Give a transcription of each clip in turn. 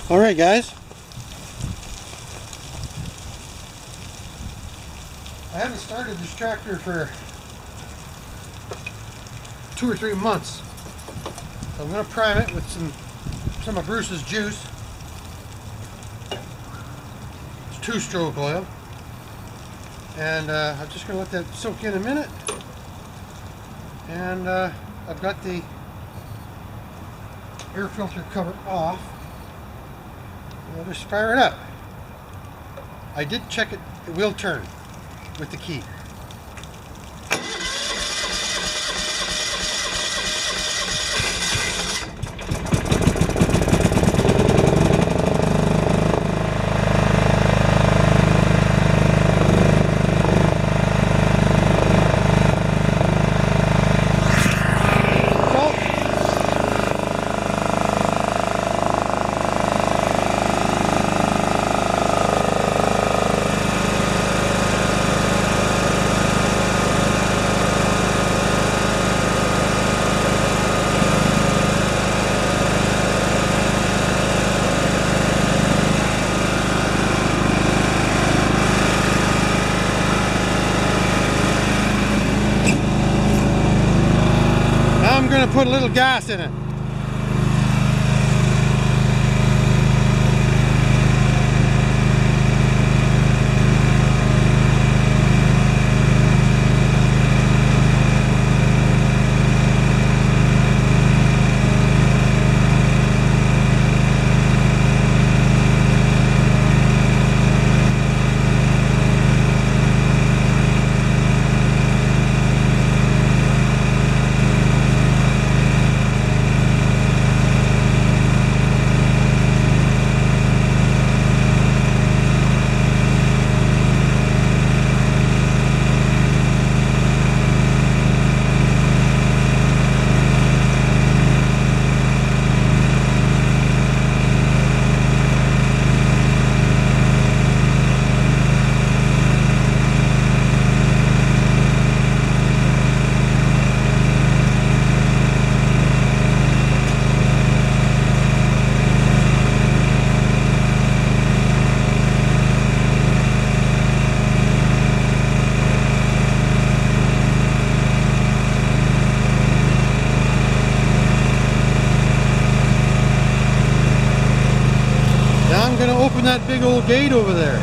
Alright guys, I haven't started this tractor for 2 or 3 months. So I'm going to prime it with some of Bruce's juice. It's 2-stroke oil. And I'm just going to let that soak in a minute. And I've got the air filter cover off. I'll just fire it up. I did check it, it will turn with the key. I'm going to put a little gas in it. I'm going to open that big old gate over there.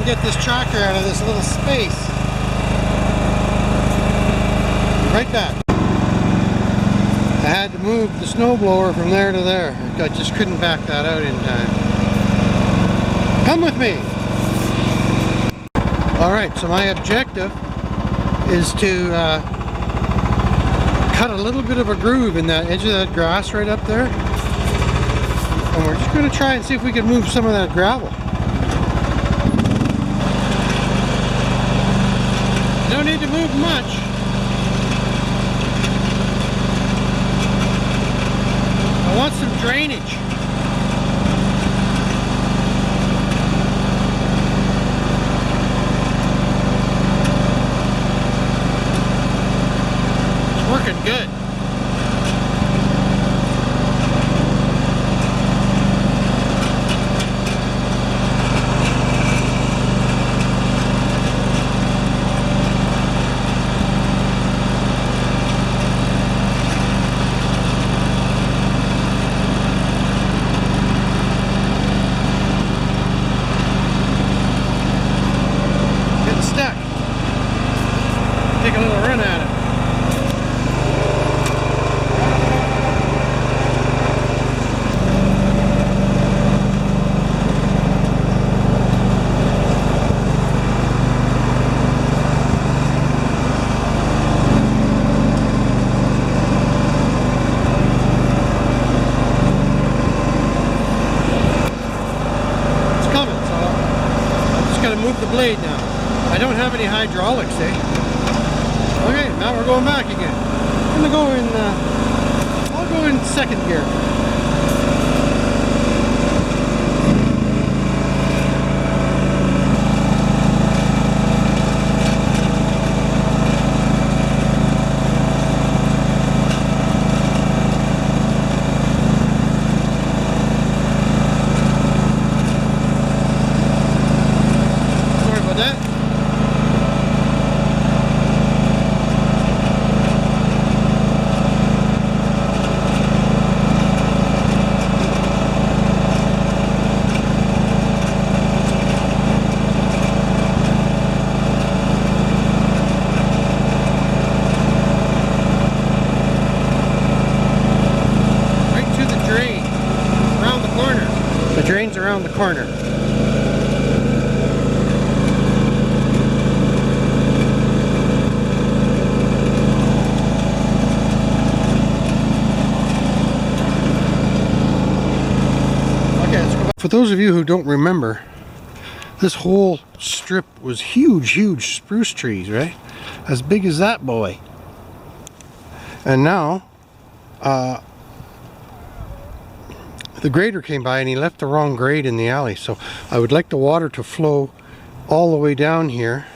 Get this tractor out of this little space. Right back. I had to move the snowblower from there to there. I just couldn't back that out in time. Come with me. Alright, so my objective is to cut a little bit of a groove in that edge of that grass right up there. And we're just going to try and see if we can move some of that gravel. Don't need to move much. Good. Getting stuck. Take a little run at it. Move the blade now. I don't have any hydraulics, eh? Okay, now we're going back again. I'm gonna go in, I'll go in second gear. The drain's around the corner. Okay, let's go back. For those of you who don't remember, this whole strip was huge spruce trees, right? As big as that boy. And now, the grader came by and he left the wrong grade in the alley, so I would like the water to flow all the way down here,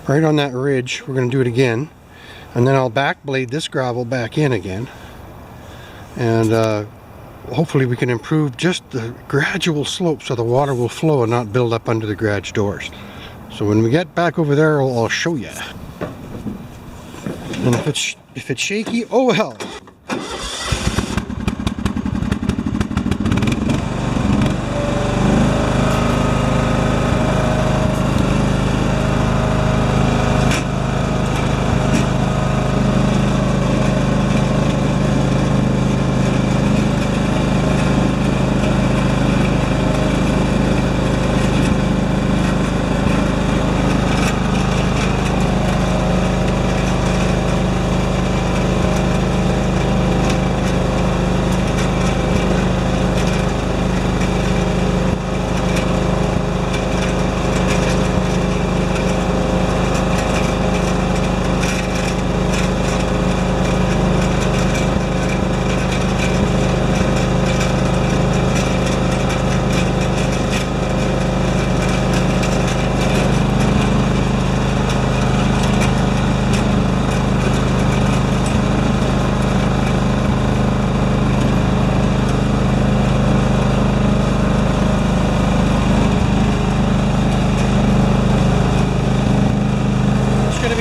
right on that ridge. We're going to do it again, and then I'll back blade this gravel back in again, and hopefully we can improve just the gradual slope so the water will flow and not build up under the garage doors. So when we get back over there, I'll show you. And if it's shaky, oh well.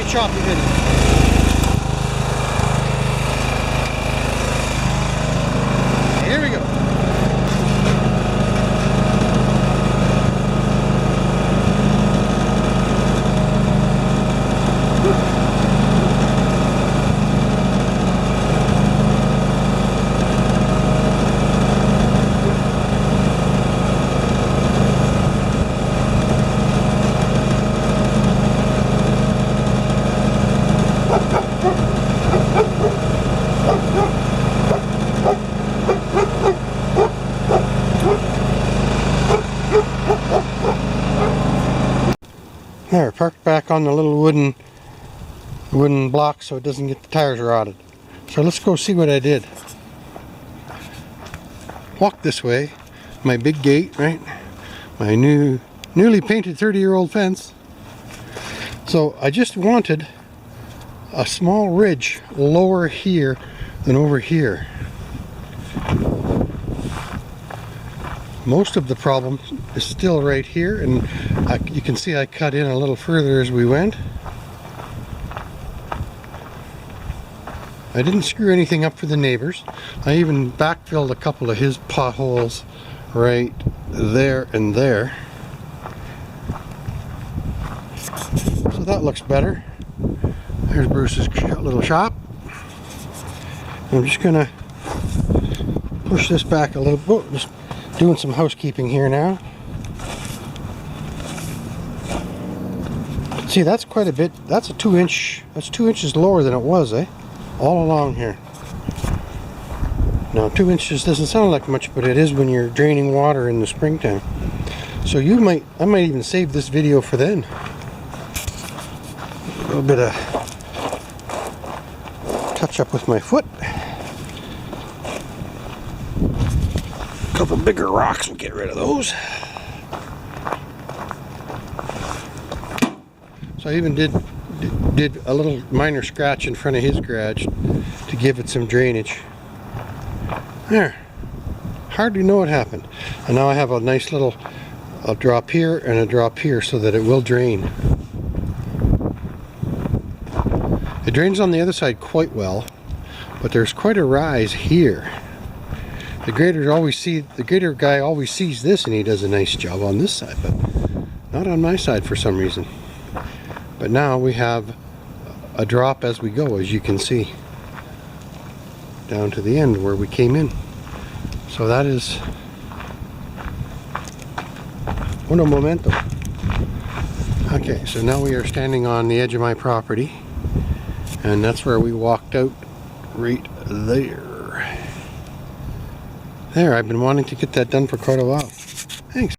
Choppy video. Here we go. There, parked back on the little wooden block so it doesn't get the tires rotted. So let's go see what I did. Walk this way, my big gate, right? My newly painted 30-year-old fence. So I just wanted a small ridge lower here than over here. Most of the problem is still right here, and you can see I cut in a little further as we went. I didn't screw anything up for the neighbors. I even backfilled a couple of his potholes right there and there. So that looks better. There's Bruce's little shop. I'm just gonna push this back a little bit. Just doing some housekeeping here now. See, that's quite a bit. That's a 2 inch. That's 2 inches lower than it was, eh? All along here. Now 2 inches doesn't sound like much, but it is when you're draining water in the springtime. So I might even save this video for then. A little bit of touch up with my foot. A couple bigger rocks, we'll get rid of those. So I even did a little minor scratch in front of his garage to give it some drainage. There. Hardly know what happened. And now I have a nice little drop here and a drop here so that it will drain. It drains on the other side quite well, but there's quite a rise here. The grader guy always sees this and he does a nice job on this side, but not on my side for some reason. But now we have a drop as we go, as you can see, down to the end where we came in. So that is uno momento. Okay, so now we are standing on the edge of my property, and that's where we walked out right there. There, I've been wanting to get that done for quite a while.